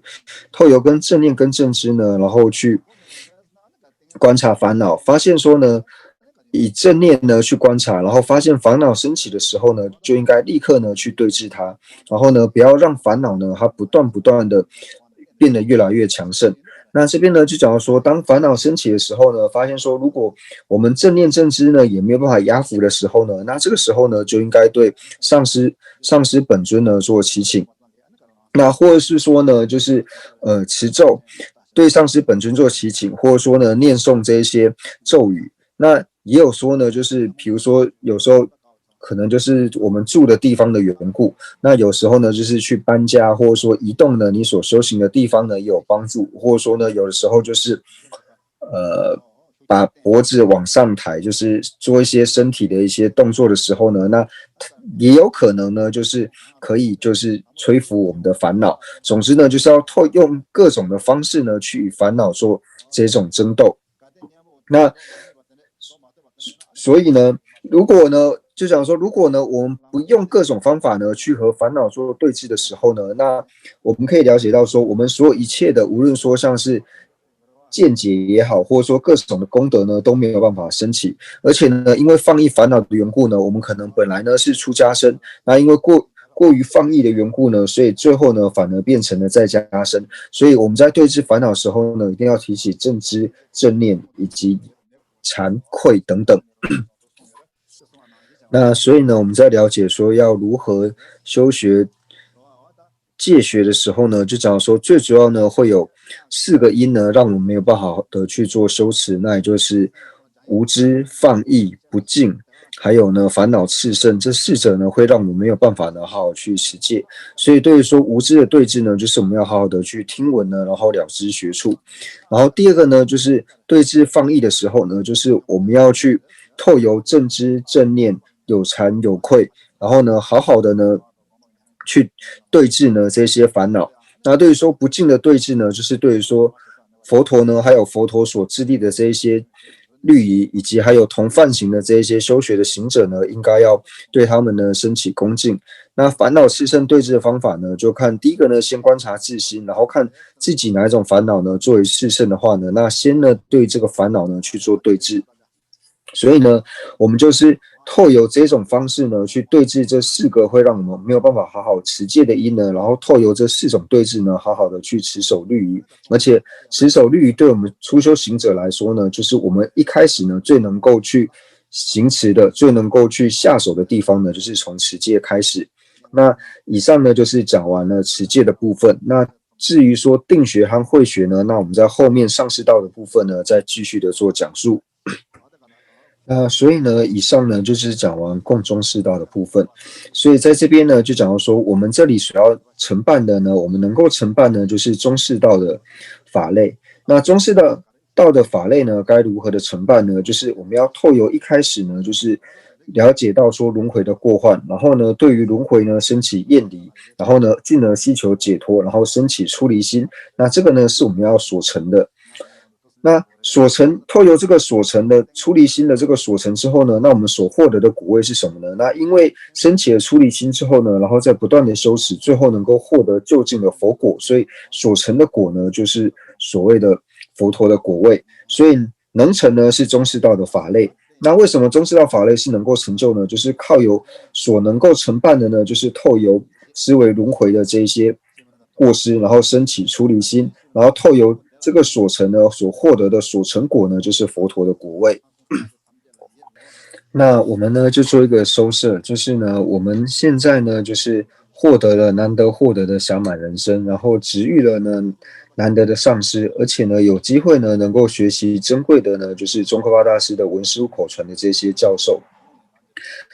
透由跟正念跟正知呢，然后去观察烦恼，发现说呢，以正念呢去观察，然后发现烦恼升起的时候呢，就应该立刻呢去对治它，然后呢不要让烦恼呢它不断的变得越来越强盛。那这边呢就讲到说，当烦恼升起的时候呢，发现说如果我们正念正知呢也没有办法压服的时候呢，那这个时候呢就应该对上师本尊呢做祈请。那或者是说呢，就是持咒对上师本尊做祈请，或者说呢念诵这些咒语。那也有说呢，就是比如说有时候可能就是我们住的地方的缘故，那有时候呢就是去搬家，或者说移动呢你所修行的地方呢也有帮助，或者说呢有的时候就是把脖子往上抬，就是做一些身体的一些动作的时候呢，那也有可能呢就是可以就是摧伏我们的烦恼。总之呢就是要用各种的方式呢去与烦恼做这种争斗。那所以呢，如果呢，就讲说，如果呢，我们不用各种方法呢，去和烦恼做对峙的时候呢，那我们可以了解到说，我们所有一切的，无论说像是见解也好，或者说各种的功德呢都没有办法升起。而且呢，因为放逸烦恼的缘故呢，我们可能本来呢是出家身，那因为过于放逸的缘故呢，所以最后呢反而变成了在家身。所以我们在对治烦恼的时候呢，一定要提起正知、正念以及惭愧等等。那所以呢，我们在了解说要如何修学戒学的时候呢，就讲说最主要呢会有4个因呢，让我们没有办法的去做修持，那也就是无知、放逸、不净，还有呢烦恼炽盛，这4者呢会让我们没有办法呢好好去持戒。所以对于说无知的对治呢，就是我们要好好的去听闻呢，然后了知学处。然后第2个呢，就是对治放逸的时候呢，就是我们要去透由正知正念，有惭有愧，然后呢好好的呢去对治呢这些烦恼。那对于说不净的对治呢，就是对于说佛陀呢，还有佛陀所制定的这一些律仪，以及还有同犯行的这一些修学的行者呢，应该要对他们呢升起恭敬。那烦恼炽盛对治的方法呢，就看第1个呢，先观察自心，然后看自己哪一种烦恼呢作为炽盛的话呢，那先呢对这个烦恼呢去做对治。所以呢，我们就是透由这种方式呢，去对治这4个会让我们没有办法好好持戒的因呢，然后透由这4种对治呢，好好的去持守律仪。而且持守律仪对我们初修行者来说呢，就是我们一开始呢最能够去行持的、最能够去下手的地方呢，就是从持戒开始。那以上呢就是讲完了持戒的部分。那至于说定学和慧学呢，那我们在后面上士道的部分呢，再继续的做讲述。所以呢，以上呢就是讲完共中士道的部分。所以在这边呢，就讲到说，我们这里所要承办的呢，我们能够承办呢，就是中士道的法类。那中士道的法类呢，该如何的承办呢？就是我们要透由一开始呢，就是了解到说轮回的过患，然后呢，对于轮回呢升起厌离，然后呢，进而希求解脱，然后升起出离心。那这个呢，是我们要所成的。那透由这个所成的出离心的这个所成之后呢，那我们所获得的果位是什么呢？那因为升起了出离心之后呢，然后再不断的修持，最后能够获得究竟的佛果，所以所成的果呢，就是所谓的佛陀的果位。所以能成呢是中士道的法类。那为什么中士道法类是能够成就呢？就是靠有所能够承办的呢，就是透由思维轮回的这一些过失，然后升起出离心，然后透由这个所成呢，所获得的所成果呢，就是佛陀的果位。那我们呢就做一个收摄，就是呢，我们现在呢就是获得了难得获得的暇满人生，然后值遇了呢难得的上师，而且呢有机会呢能够学习珍贵的呢就是宗喀巴大师的文书口传的这些教授。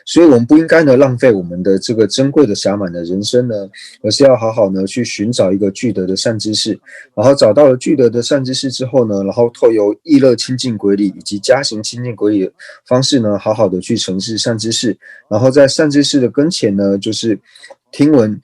所以我们不应该呢浪费我们的这个珍贵的暇满的人生呢，而是要好好呢去寻找一个具德的善知识，然后找到了具德的善知识之后呢，然后透由意乐清净轨理以及加行清净轨理的方式呢，好好的去承事善知识，然后在善知识的跟前呢，就是听闻，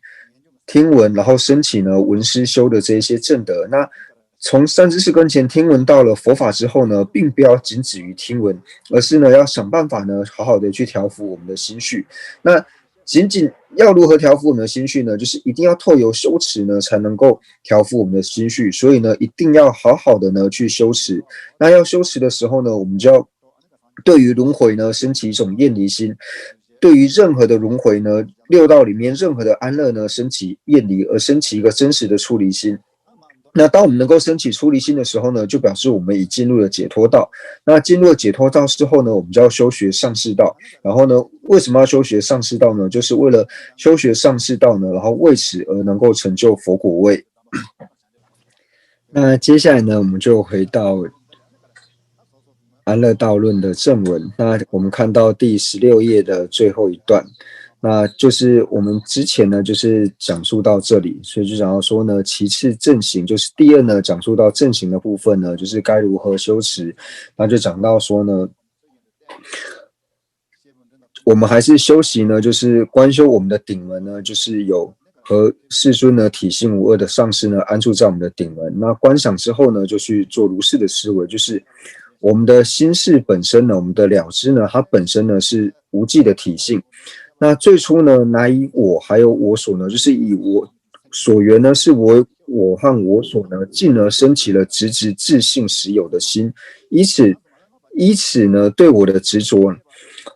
然后升起呢闻思修的这一些正德。那从善知识跟前听闻到了佛法之后呢，并不要仅止于听闻，而是呢要想办法呢，好好的去调伏我们的心绪。那仅仅要如何调伏我们的心绪呢？就是一定要透由修持呢，才能够调伏我们的心绪。所以呢，一定要好好的呢去修持。那要修持的时候呢，我们就要对于轮回呢升起一种厌离心。对于任何的轮回呢，6道里面任何的安乐呢，升起厌离，而升起一个真实的出离心。那当我们能够升起出离心的时候呢，就表示我们已进入了解脱道。那进入了解脱道之后呢，我们就要修学上士道。然后呢，为什么要修学上士道呢？就是为了修学上士道呢，然后为此而能够成就佛果位。那接下来呢，我们就回到安乐道论的正文。那我们看到第16页的最后一段。那就是我们之前呢，就是讲述到这里，所以就讲到说呢，其次正行，就是第2呢，讲述到正行的部分呢，就是该如何修持。那就讲到说呢，我们还是修习呢，就是观修我们的顶门呢，就是有和世尊呢体性无二的上师呢安住在我们的顶门。那观想之后呢，就去做如是的思维，就是我们的心事本身呢，我们的了知呢，它本身呢是无记的体性。那最初呢，乃以我还有我所呢，就是以我所缘呢，是我和我所呢，进而升起了直自性实有的心，以此呢，对我的执着，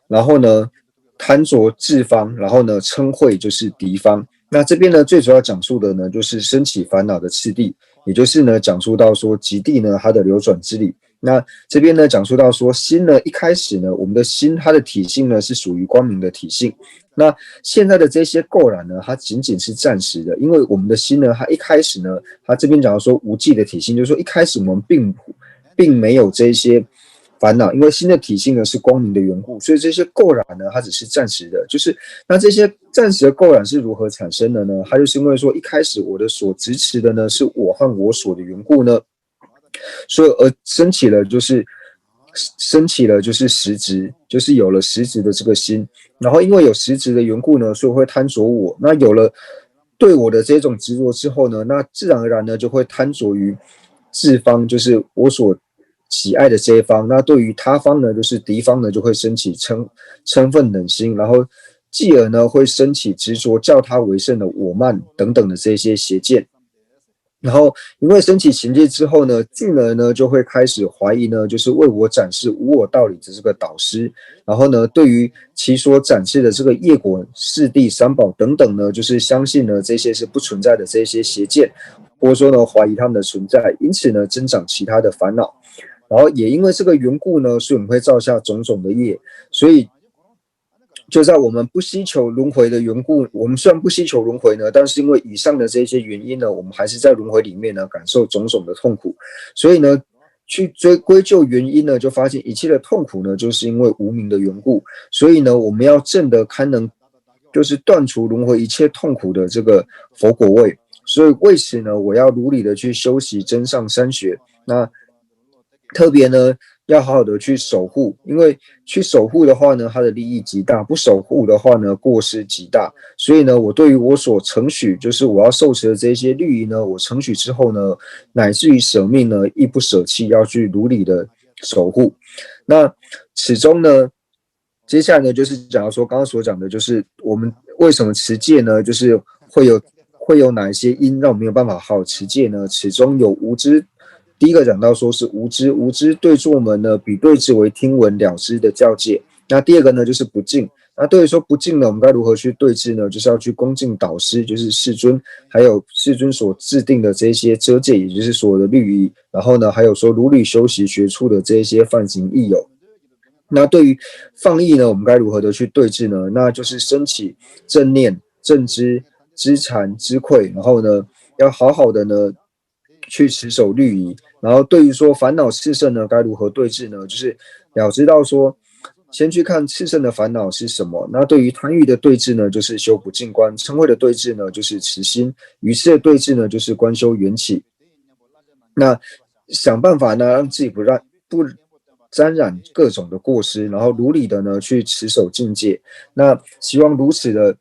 然后呢，贪着自方，然后呢，称恚就是敌方。那这边呢，最主要讲述的呢，就是升起烦恼的次第，也就是呢，讲述到说极地呢，它的流转之理。那这边呢，讲述到说心呢，一开始呢，我们的心它的体性呢，是属于光明的体性。那现在的这些垢染呢，它仅仅是暂时的，因为我们的心呢，它一开始呢，它这边讲到说无记的体性，就是说一开始我们并没有这些烦恼，因为心的体性呢是光明的缘故，所以这些垢染呢，它只是暂时的。就是那这些暂时的垢染是如何产生的呢？它就是因为说一开始我的所执持的呢，是我和我所的缘故呢，所以而升起了就是实执，就是有了实执的这个心。然后因为有实执的缘故呢，所以会贪着我。那有了对我的这种执着之后呢，那自然而然呢就会贪着于自方，就是我所喜爱的这一方。那对于他方呢，就是敌方呢，就会升起嗔忿冷心，然后继而呢会升起执着叫他为圣的我慢等等的这些邪见。然后因为升起情戒之后呢，进而呢就会开始怀疑呢，就是为我展示无我道理的这个导师。然后呢，对于其所展示的这个业果、四谛、三宝等等呢，就是相信呢这些是不存在的这些邪见，或者说呢怀疑他们的存在，因此呢增长其他的烦恼。然后也因为这个缘故呢，所以我们会造下种种的业。所以就在我们不希求轮回的缘故，我们虽然不希求轮回呢，但是因为以上的这些原因呢，我们还是在轮回里面呢感受种种的痛苦。所以呢，去归咎原因呢，就发现一切的痛苦呢，就是因为无明的缘故。所以呢，我们要证得堪能，就是断除轮回一切痛苦的这个佛果位。所以为此呢，我要如理的去修习真上三学。那特别呢，要好好的去守护，因为去守护的话呢，它的利益极大；不守护的话呢，过失极大。所以呢，我对于我所承许，就是我要受持的这些律仪呢，我承许之后呢，乃至于舍命呢，亦不舍弃，要去如理的守护。那始终呢，接下来呢，就是讲到说刚刚所讲的，就是我们为什么持戒呢？就是会有哪一些因让我们没有办法好好持戒呢？始终有无知。第一个讲到说是无知，无知对住我们呢，比对之为听闻了知的教戒。那第二个呢，就是不敬。那对于说不敬呢，我们该如何去对治呢？就是要去恭敬导师，就是世尊，还有世尊所制定的这些遮戒，也就是所有的律仪。然后呢，还有说如理修习学处的这些梵行义友。那对于放逸呢，我们该如何的去对治呢？那就是升起正念、正知、知禅、知愧，然后呢，要好好的呢去持守律仪。然后对于说烦恼炽盛呢，该如何对治呢？就是了知到说，先去看炽盛的烦恼是什么。那对于贪欲的对治呢，就是修不净观；嗔恚的对治呢，就是持心；愚痴的对治呢，就是观修缘起。那想办法呢，让自己不沾染各种的过失，然后如理的呢去持守境界。那希望如此的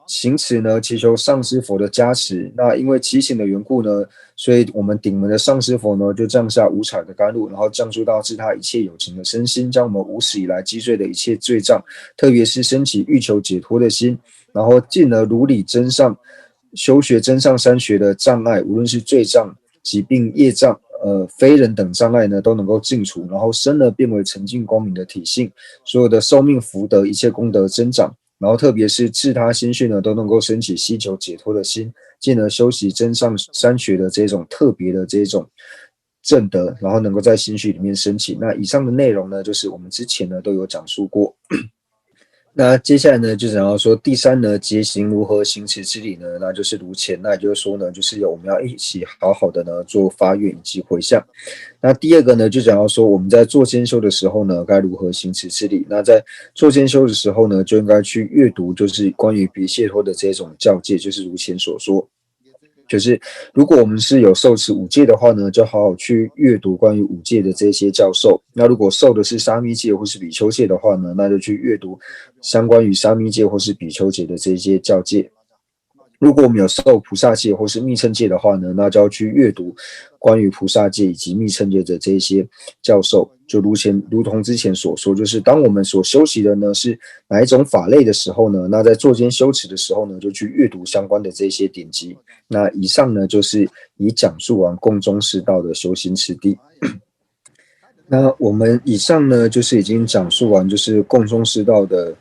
行持呢，祈求上师佛的加持。那因为祈请的缘故呢，所以我们顶门的上师佛呢，就降下无彩的甘露，然后降注到治他一切有情的身心，将我们无始以来积罪的一切罪障，特别是升起欲求解脱的心，然后进而如理真上修学真上三学的障碍，无论是罪障、疾病、业障。非人等障碍呢都能够尽除，然后身呢变为沉净光明的体性，所有的寿命福德一切功德增长，然后特别是自他心绪呢都能够升起希求解脱的心，进而修习真上三学的这种特别的这种正德，然后能够在心绪里面升起。那以上的内容呢，就是我们之前呢都有讲述过。那接下来呢，就讲到说第三呢，结行如何行持之理呢？那就是如前，那也就是说呢，就是我们要一起好好的呢做发愿以及回向。那第二个呢，就讲到说我们在做兼修的时候呢，该如何行持之理？那在做兼修的时候呢，就应该去阅读，就是关于别解脱的这种教戒，就是如前所说。就是如果我们是有受持五戒的话呢，就好好去阅读关于五戒的这些教授。那如果受的是沙弥戒或是比丘戒的话呢，那就去阅读相关于沙弥戒或是比丘戒的这些教戒。如果我们有受菩萨戒或是密乘戒的话呢，那就要去阅读关于菩萨戒以及密乘戒的这些教授。就如同之前所说，就是当我们所修习的呢是哪一种法类的时候呢，那在做间修持的时候呢，就去阅读相关的这些典籍。那以上呢就是已讲述完共中士道的修行次第。那我们以上呢就是已经讲述完就是共中士道的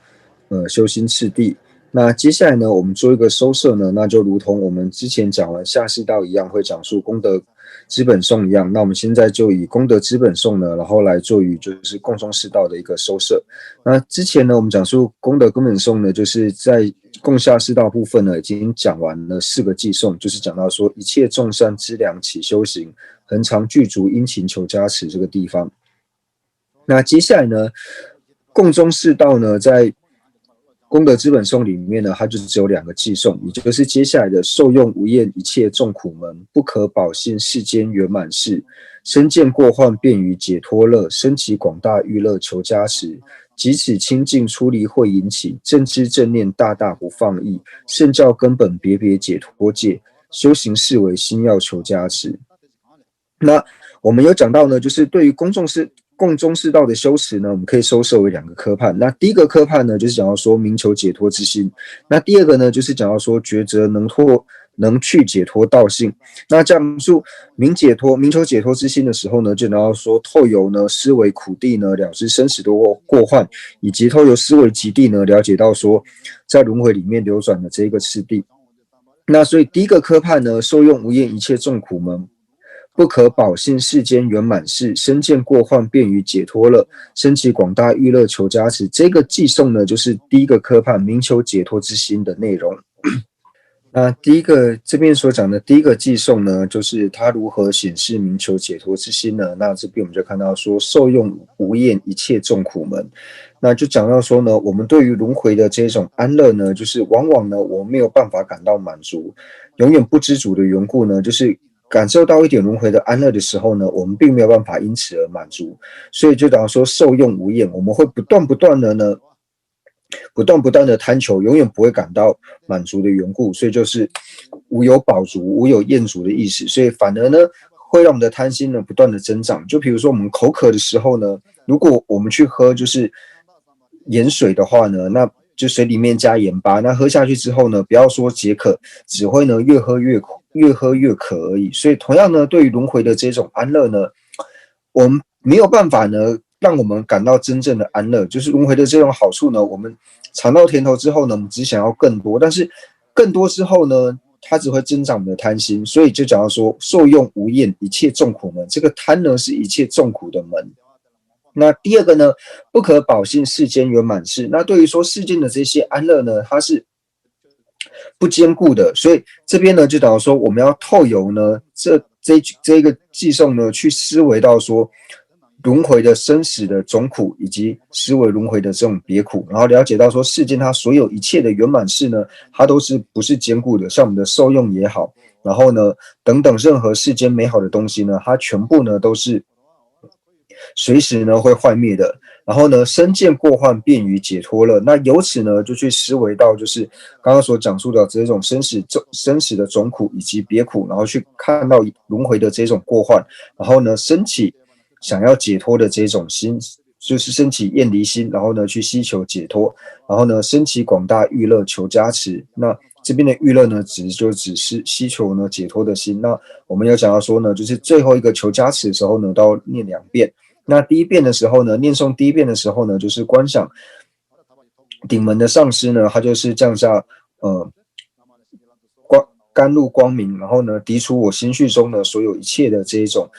修行次第。那接下来呢，我们做一个收摄呢，那就如同我们之前讲完下士道一样，会讲述功德资本颂一样。那我们现在就以功德资本颂呢，然后来做于就是共中士道的一个收摄。那之前呢，我们讲述功德根本颂呢，就是在共下士道部分呢，已经讲完了4个偈颂，就是讲到说一切众善资粮起修行，恒常具足殷勤求加持这个地方。那接下来呢，共中士道呢，在功德资本颂里面呢，它就只有2个偈颂，也就是接下来的受用无厌一切众苦门，不可保信世间圆满事，身见过患便于解脱乐，身起广大欲乐求加持，即此清净出离会引起，正知正念大大不放逸，圣教根本别别解脱界，修行是为心要求加持。那我们有讲到呢，就是对于共中士道的修持呢，我们可以收摄为2个科判。那第一个科判呢，就是讲到说明求解脱之心；那第二个呢，就是讲到说觉则能去解脱道性。那讲述明求解脱之心的时候呢，就讲到说透由呢思维苦谛呢，了知生死的过患，以及透由思维极谛呢，了解到说在轮回里面流转的这一个次第。那所以第一个科判呢，受用无厌一切众苦门，不可保信世间圆满事，身见过患便于解脱乐，身起广大欲乐求加持。这个偈颂呢，就是第一个科判明求解脱之心的内容。那这边所讲的第一个偈颂呢，就是它如何显示明求解脱之心呢？那这边我们就看到说，受用无厌一切众苦门。那就讲到说呢，我们对于轮回的这种安乐呢，就是往往呢，我们没有办法感到满足，永远不知足的缘故呢，就是感受到一点轮回的安乐的时候呢，我们并没有办法因此而满足，所以就讲说受用无厌，我们会不断的贪求，永远不会感到满足的缘故，所以就是无有饱足、无有厌足的意思，所以反而呢，会让我们的贪心呢不断的增长。就比如说我们口渴的时候呢，如果我们去喝就是盐水的话呢，那就水里面加盐巴，那喝下去之后呢，不要说解渴，只会呢越喝越渴而已。所以同样呢，对于轮回的这种安乐呢，我们没有办法呢让我们感到真正的安乐，就是轮回的这种好处呢，我们尝到甜头之后呢，我们只想要更多，但是更多之后呢，它只会增长我们的贪心，所以就讲到说受用无厌一切众苦门，这个贪呢是一切众苦的门。那第二个呢，不可保信世间圆满事。那对于说世间的这些安乐呢，它是不坚固的，所以这边呢就讲说我们要透由呢这个偈颂呢去思维到说轮回的生死的总苦，以及思维轮回的这种别苦，然后了解到说世间它所有一切的圆满事呢，它都是不是坚固的，像我们的受用也好，然后呢等等任何世间美好的东西呢，它全部呢都是随时呢会幻灭的，然后呢身见过患便于解脱乐，那由此呢就去思维到就是刚刚所讲述的这种生死的总苦以及别苦，然后去看到轮回的这种过患，然后呢升起想要解脱的这种心，就是升起厌离心，然后呢去希求解脱，然后呢升起广大欲乐求加持。那这边的欲乐呢，只是希求呢解脱的心。那我们有讲到说呢，就是最后一个求加持的时候呢，都要念2遍。那第一遍的时候呢，念诵第一遍的时候呢，就是观想顶门的上师呢，他就是降下甘露光明，然后呢涤除我心绪中的所有一切的这一种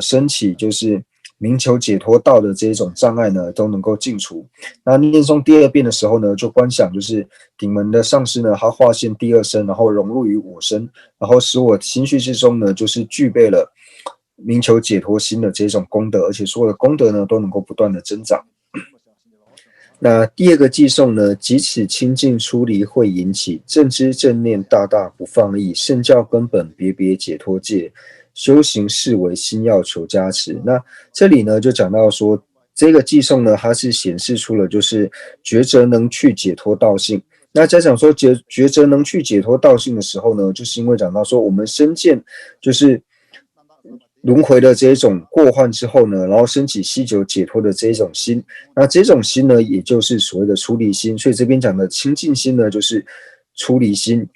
升起就是明求解脱道的这一种障碍呢，都能够尽除。那念诵第2遍的时候呢，就观想就是顶门的上师呢，他化现第2身，然后融入于我身，然后使我心绪之中呢，就是具备了明求解脱心的这种功德，而且所有的功德呢，都能够不断的增长。那第2个偈颂呢，即此清净出离会引起，正知正念大大不放逸，圣教根本别别解脱界，修行是为心要求加持。那这里呢就讲到说，这个偈颂呢，它是显示出了就是觉则能去解脱道性。那在讲说觉则能去解脱道性的时候呢，就是因为讲到说我们身见就是轮回的这一种过患之后呢，然后升起希求解脱的这一种心，那这种心呢，也就是所谓的出离心。所以这边讲的清净心呢，就是出离心。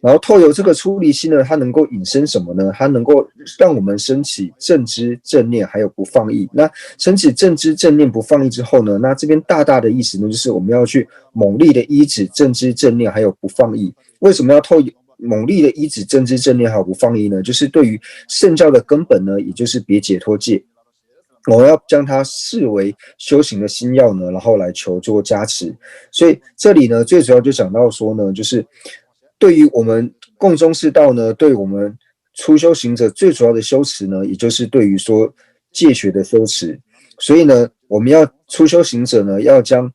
然后透由这个出离心呢，它能够引申什么呢？它能够让我们升起正知正念，还有不放逸。那升起正知正念不放逸之后呢，那这边大大的意思呢，就是我们要去猛力的依止正知正念，还有不放逸。为什么要猛力的依止正知正念还有不放逸呢？就是对于圣教的根本呢，也就是别解脱戒，我要将它视为修行的心要呢，然后来求做加持。所以这里呢，最主要就讲到说呢，就是对于我们共中士道呢，对我们初修行者最主要的修持呢，也就是对于说戒学的修持。所以呢，我们要初修行者呢，要将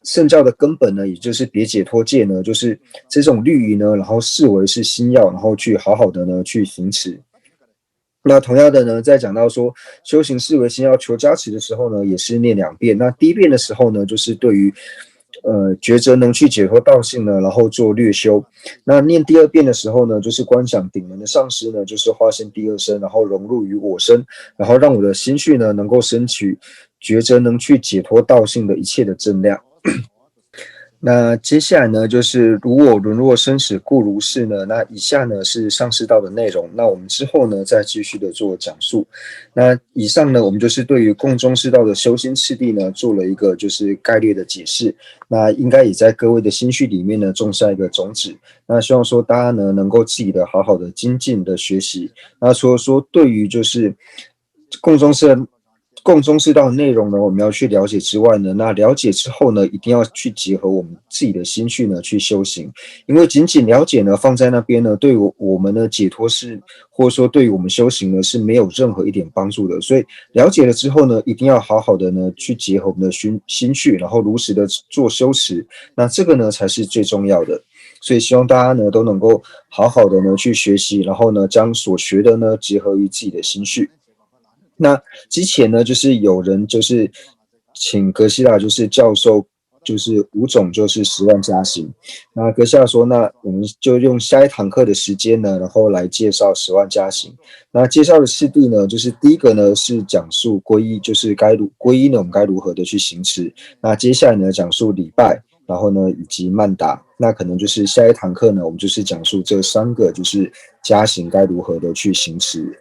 圣教的根本呢，也就是别解脱戒呢，就是这种律仪呢，然后视为是心要，然后去好好的呢去行持。那同样的呢，在讲到说修行视为心要求加持的时候呢，也是念2遍。那第一遍的时候呢，就是对于觉则能去解脱道性呢，然后做略修。那念第2遍的时候呢，就是观想顶门的上师呢，就是化现第2身，然后融入于我身，然后让我的心绪呢能够升起觉则能去解脱道性的一切的正量。那接下来呢，就是如我沦落生死故如是呢。那以下呢是上师道的内容。那我们之后呢再继续的做讲述。那以上呢，我们就是对于共中师道的修心次第呢做了一个就是概略的解释。那应该也在各位的心绪里面呢种下一个种子。那希望说大家呢能够自己的好好的精进的学习。那除了说对于就是共中师道的内容呢，我们要去了解之外呢，那了解之后呢，一定要去结合我们自己的心绪呢去修行，因为仅仅了解呢放在那边呢，对我们的解脱是，或者说对于我们修行呢是没有任何一点帮助的。所以了解了之后呢，一定要好好的呢去结合我们的心绪，然后如实的做修持，那这个呢才是最重要的。所以希望大家呢都能够好好的呢去学习，然后呢将所学的呢结合于自己的心绪。那之前呢，就是有人就是请格西拉就是教授，就是5种就是10万加行。那格西拉说，那我们就用下一堂课的时间呢，然后来介绍10万加行。那介绍的次第呢，就是第一个呢是讲述皈依，就是皈依呢我们该如何的去行持。那接下来呢讲述礼拜，然后呢以及曼达。那可能就是下一堂课呢，我们就是讲述这3个就是加行该如何的去行持。